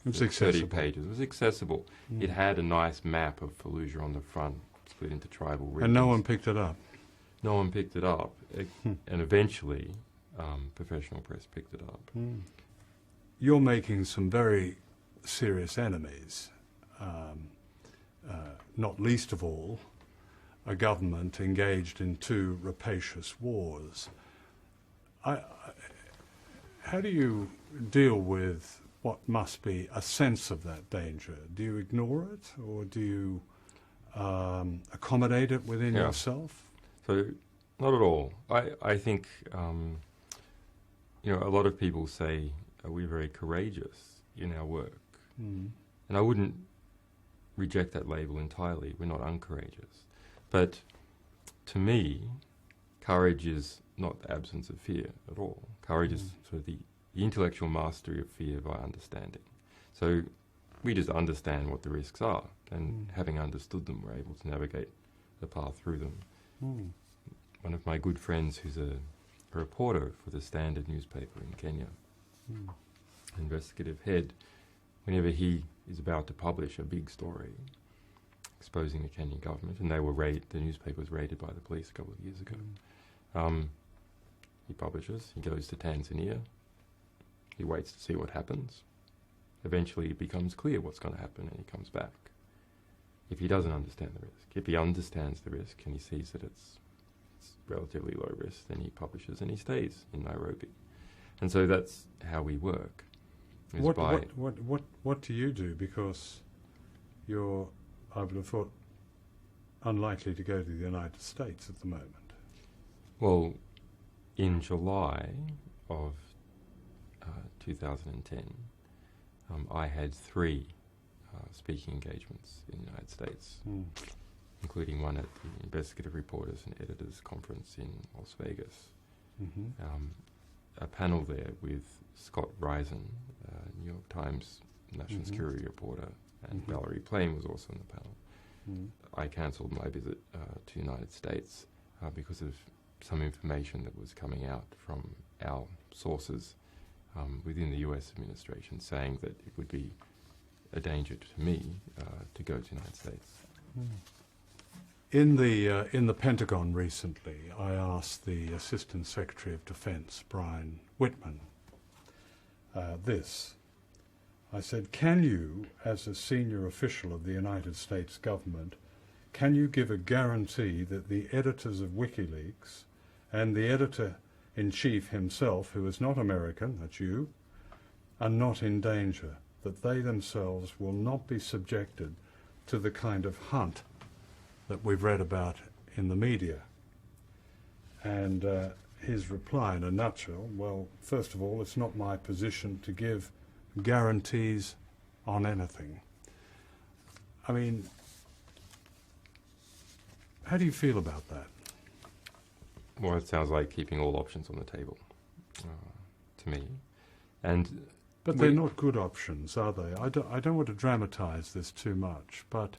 30 pages. It was accessible. It had a nice map of Fallujah on the front, split into tribal regions. And no one picked it up? No one picked it up. And eventually, professional press picked it up. You're making some very serious enemies, not least of all a government engaged in 2 rapacious wars. How do you deal with what must be a sense of that danger? Do you ignore it, or do you accommodate it within yourself? So, not at all. I think, a lot of people say we're very courageous in our work. And I wouldn't reject that label entirely. We're not uncourageous. But to me, courage is not the absence of fear at all. Courage is sort of the intellectual mastery of fear by understanding. So we just understand what the risks are, and having understood them, we're able to navigate the path through them. One of my good friends who's a reporter for the Standard newspaper in Kenya, investigative head, whenever he is about to publish a big story exposing the Kenyan government, and the newspaper was raided by the police a couple of years ago, he publishes, he goes to Tanzania, he waits to see what happens. Eventually it becomes clear what's going to happen, and he comes back. If he doesn't understand the risk, if he understands the risk and he sees that it's relatively low risk, then he publishes and he stays in Nairobi. And so that's how we work. What do you do? Because you're, I would have thought, unlikely to go to the United States at the moment. Well, in July of 2010, I had 3 speaking engagements in the United States. including one at the Investigative Reporters and Editors Conference in Las Vegas. A panel there with Scott Risen, New York Times National Security reporter, and Valerie Plame was also on the panel. I cancelled my visit to the United States because of some information that was coming out from our sources within the US administration saying that it would be a danger to me to go to the United States. In the Pentagon recently, I asked the Assistant Secretary of Defense, Brian Whitman, this. I said, can you, as a senior official of the United States government, can you give a guarantee that the editors of WikiLeaks and the editor-in-chief himself, who is not American, that's you, are not in danger, that they themselves will not be subjected to the kind of hunt that we've read about in the media? And his reply in a nutshell, well, first of all, it's not my position to give guarantees on anything. I mean, how do you feel about that? Well, it sounds like keeping all options on the table to me. But they're not good options, are they? I don't want to dramatise this too much, but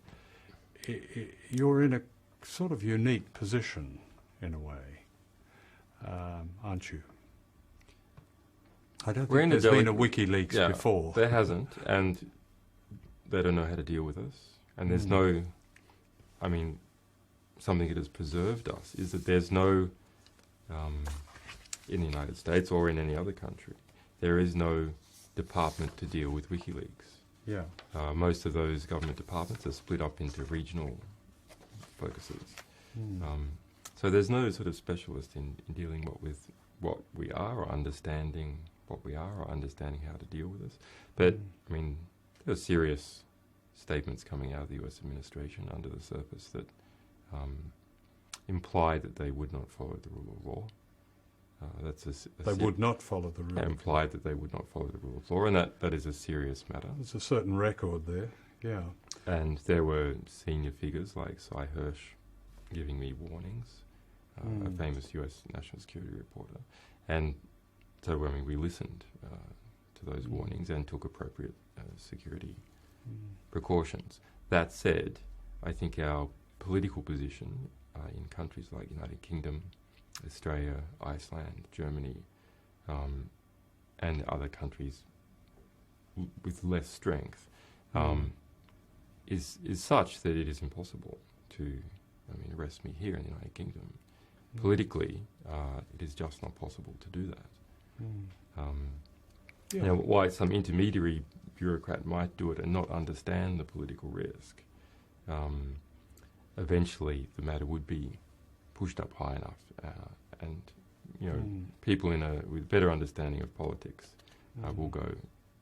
you're in a sort of unique position, in a way, aren't you? I don't think there's been a WikiLeaks before. There hasn't, and they don't know how to deal with us. And there's no, I mean, something that has preserved us is that there's no, in the United States or in any other country, there is no department to deal with WikiLeaks. Yeah. Most of those government departments are split up into regional focuses. So there's no sort of specialist in dealing with what we are or understanding what we are or understanding how to deal with this. But, I mean, there are serious statements coming out of the US administration under the surface that imply that they would not follow the rule of law. They would not follow the rule. Implied that they would not follow the rule of law, and that is a serious matter. There's a certain record there, yeah. And there were senior figures like Cy Hirsch giving me warnings, a famous US national security reporter. And so, I mean, we listened to those warnings and took appropriate security precautions. That said, I think our political position in countries like United Kingdom, Australia, Iceland, Germany, and other countries with less strength is such that it is impossible to, arrest me here in the United Kingdom. Politically, it is just not possible to do that. Now, why some intermediary bureaucrat might do it and not understand the political risk, eventually the matter would be pushed up high enough, and people with better understanding of politics will go,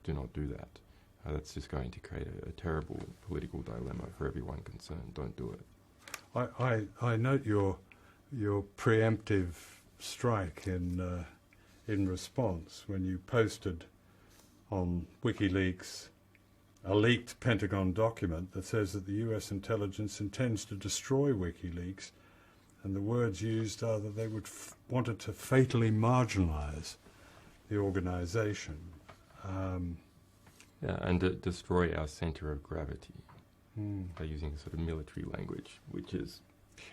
do not do that. That's just going to create a terrible political dilemma for everyone concerned. Don't do it. I note your preemptive strike in response when you posted on WikiLeaks a leaked Pentagon document that says that the US intelligence intends to destroy WikiLeaks. And the words used are that they would wanted to fatally marginalise the organisation. And destroy our centre of gravity by using sort of military language, which is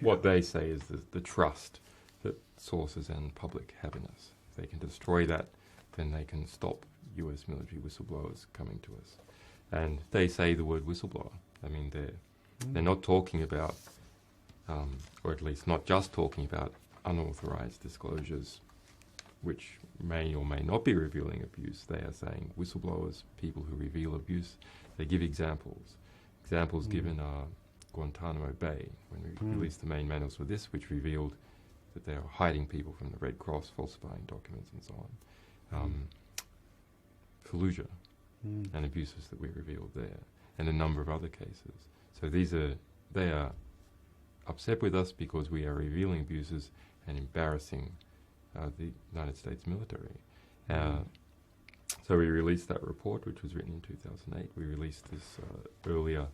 what they say is the trust that sources and public have in us. If they can destroy that, then they can stop US military whistleblowers coming to us. And they say the word whistleblower. I mean, they're not talking about or at least not just talking about unauthorized disclosures, which may or may not be revealing abuse. They are saying whistleblowers, people who reveal abuse. They give examples. Examples given are Guantanamo Bay, when we released the main manuals for this, which revealed that they are hiding people from the Red Cross, falsifying documents and so on. Fallujah and abuses that we revealed there, and a number of other cases. So they are upset with us because we are revealing abuses and embarrassing the United States military. So we released that report, which was written in 2008. We released this earlier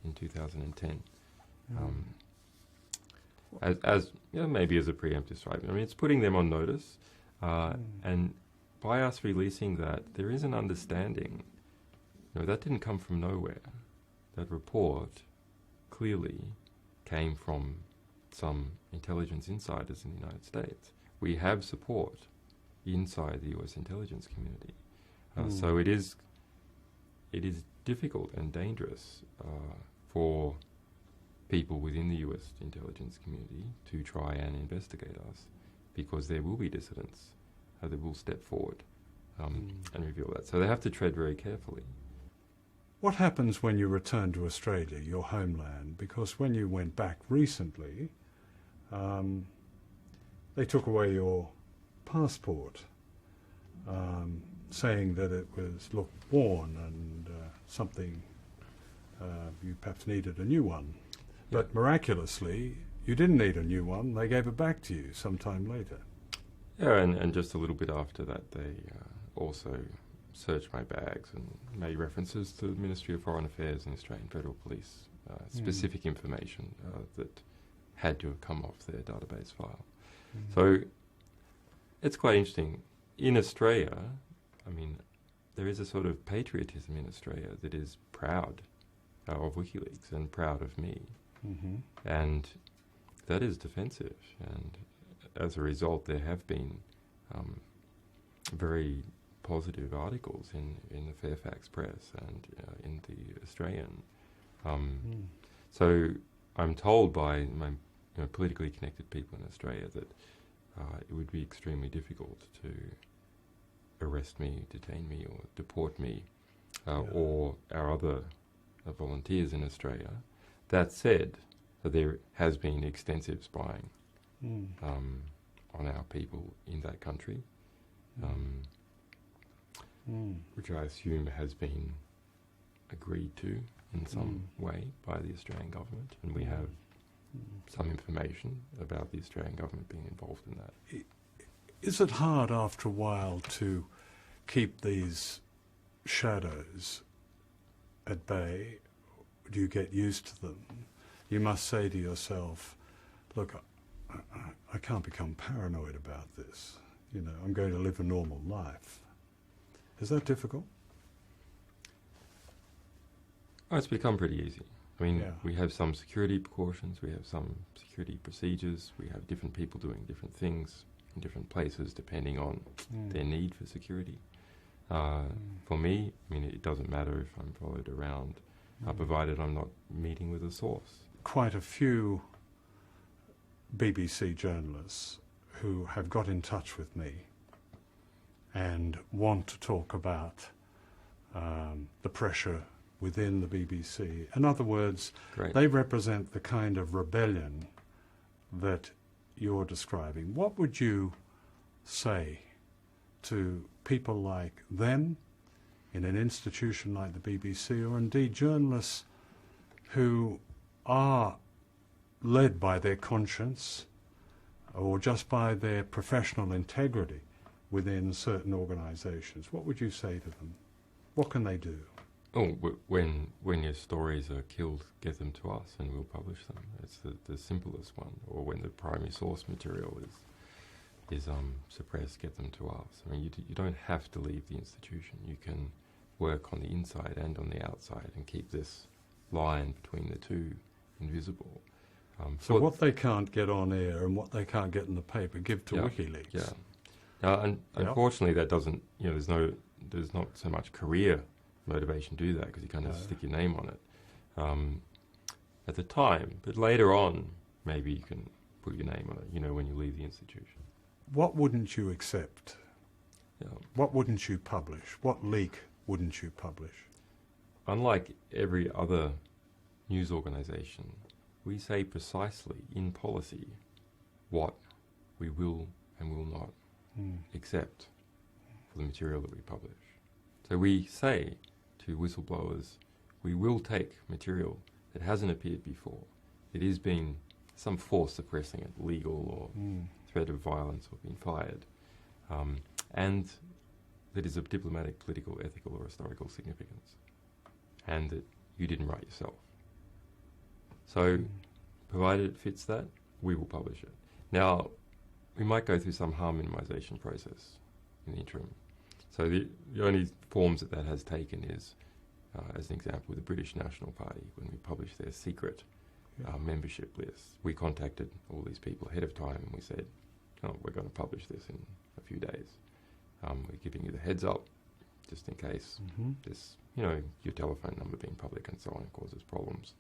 in 2010. as you know, maybe as a preemptive strike. I mean, it's putting them on notice, and by us releasing that, there is an understanding. You know, that didn't come from nowhere. That report clearly came from some intelligence insiders in the United States. We have support inside the US intelligence community. So it is difficult and dangerous for people within the US intelligence community to try and investigate us, because there will be dissidents that will step forward and reveal that. So they have to tread very carefully. What happens when you return to Australia, your homeland? Because when you went back recently, they took away your passport, saying that it was, look, worn and something, you perhaps needed a new one. But miraculously, you didn't need a new one. They gave it back to you sometime later. Yeah, and just a little bit after that, they also searched my bags and made references to the Ministry of Foreign Affairs and Australian Federal Police, specific information that had to have come off their database file. So it's quite interesting. In Australia, I mean, there is a sort of patriotism in Australia that is proud of WikiLeaks and proud of me. And that is defensive. And as a result, there have been very positive articles in the Fairfax Press and in the Australian. So I'm told by my politically connected people in Australia that it would be extremely difficult to arrest me, detain me, or deport me, or our other volunteers in Australia. That said, there has been extensive spying on our people in that country, which I assume has been agreed to in some way by the Australian government, and we have some information about the Australian government being involved in that. Is it hard after a while to keep these shadows at bay? Do you get used to them? You must say to yourself, look, I can't become paranoid about this. You know, I'm going to live a normal life. Is that difficult? Oh, it's become pretty easy. I mean, we have some security precautions, we have some security procedures, we have different people doing different things in different places depending on their need for security. For me, I mean, it doesn't matter if I'm followed around, provided I'm not meeting with a source. Quite a few BBC journalists who have got in touch with me and want to talk about the pressure within the BBC. In other words, they represent the kind of rebellion that you're describing. What would you say to people like them in an institution like the BBC, or indeed journalists who are led by their conscience or just by their professional integrity within certain organisations? What would you say to them? What can they do? Oh, when your stories are killed, get them to us and we'll publish them. It's the simplest one. Or when the primary source material is suppressed, get them to us. I mean, you don't have to leave the institution. You can work on the inside and on the outside and keep this line between the two invisible. So what they can't get on air and what they can't get in the paper, give to WikiLeaks. Yeah. Now, unfortunately, that doesn't. There's not so much career motivation to do that because you kind of stick your name on it at the time. But later on, maybe you can put your name on it. When you leave the institution. What wouldn't you accept? Yeah. What wouldn't you publish? What leak wouldn't you publish? Unlike every other news organisation, we say precisely in policy what we will and will not accept for the material that we publish. So we say to whistleblowers, we will take material that hasn't appeared before. It is being some force suppressing it, legal or threat of violence or being fired, and that is of diplomatic, political, ethical or historical significance, and that you didn't write yourself. So, provided it fits that, we will publish it. Now, we might go through some harm minimisation process in the interim. So the only forms that has taken is, as an example, the British National Party, when we published their secret membership list. We contacted all these people ahead of time and we said, oh, we're going to publish this in a few days. We're giving you the heads up, just in case this, your telephone number being public and so on causes problems.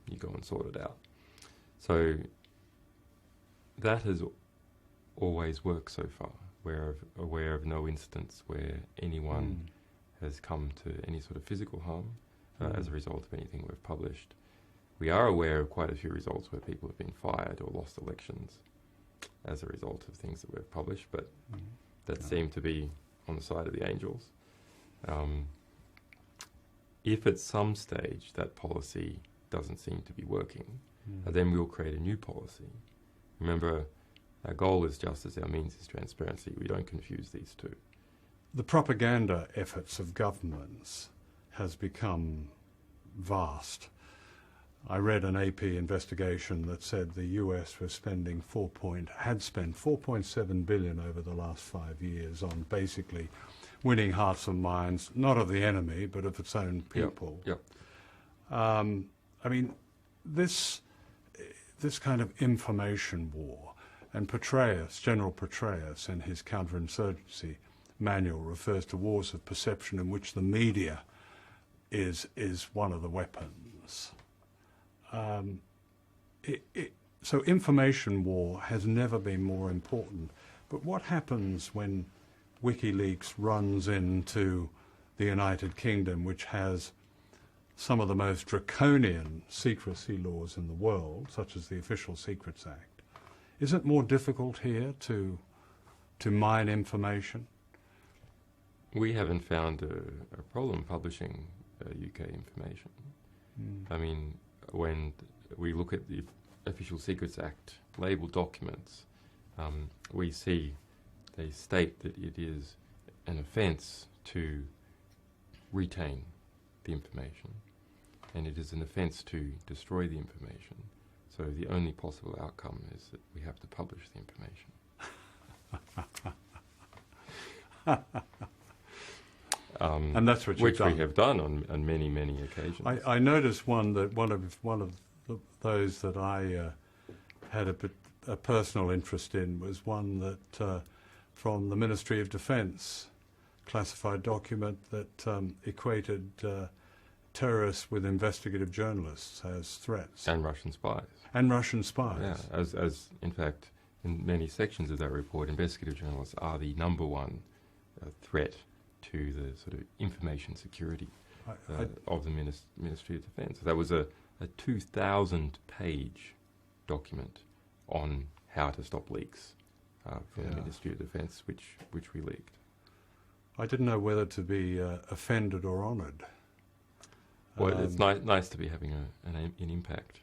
You go and sort it out. So that has always worked so far. We're aware of no instance where anyone has come to any sort of physical harm as a result of anything we've published. We are aware of quite a few results where people have been fired or lost elections as a result of things that we've published, but that seem to be on the side of the angels. If at some stage that policy doesn't seem to be working, then we'll create a new policy. Remember, our goal is justice, our means is transparency. We don't confuse these two. The propaganda efforts of governments has become vast. I read an AP investigation that said the US was had spent 4.7 billion over the last 5 years on basically winning hearts and minds, not of the enemy, but of its own people. I mean, this kind of information war, and General Petraeus in his counterinsurgency manual refers to wars of perception in which the media is one of the weapons. So information war has never been more important. But what happens when WikiLeaks runs into the United Kingdom, which has some of the most draconian secrecy laws in the world, such as the Official Secrets Act? Is it more difficult here to mine information? We haven't found a problem publishing UK information. I mean, when we look at the Official Secrets Act labelled documents, we see they state that it is an offence to retain the information, and it is an offence to destroy the information. So the only possible outcome is that we have to publish the information. And that's what you've done. Which we have done on many, many occasions. I noticed one of those that I had a personal interest in was one that from the Ministry of Defence, classified document that equated terrorists with investigative journalists as threats. And Russian spies. And Russian spies. Yeah, as in fact, in many sections of that report, investigative journalists are the number one threat to the sort of information security of the Ministry of Defence. That was a 2,000-page document on how to stop leaks from the Ministry of Defence, which we leaked. I didn't know whether to be offended or honoured. Well, it's nice to be having an impact.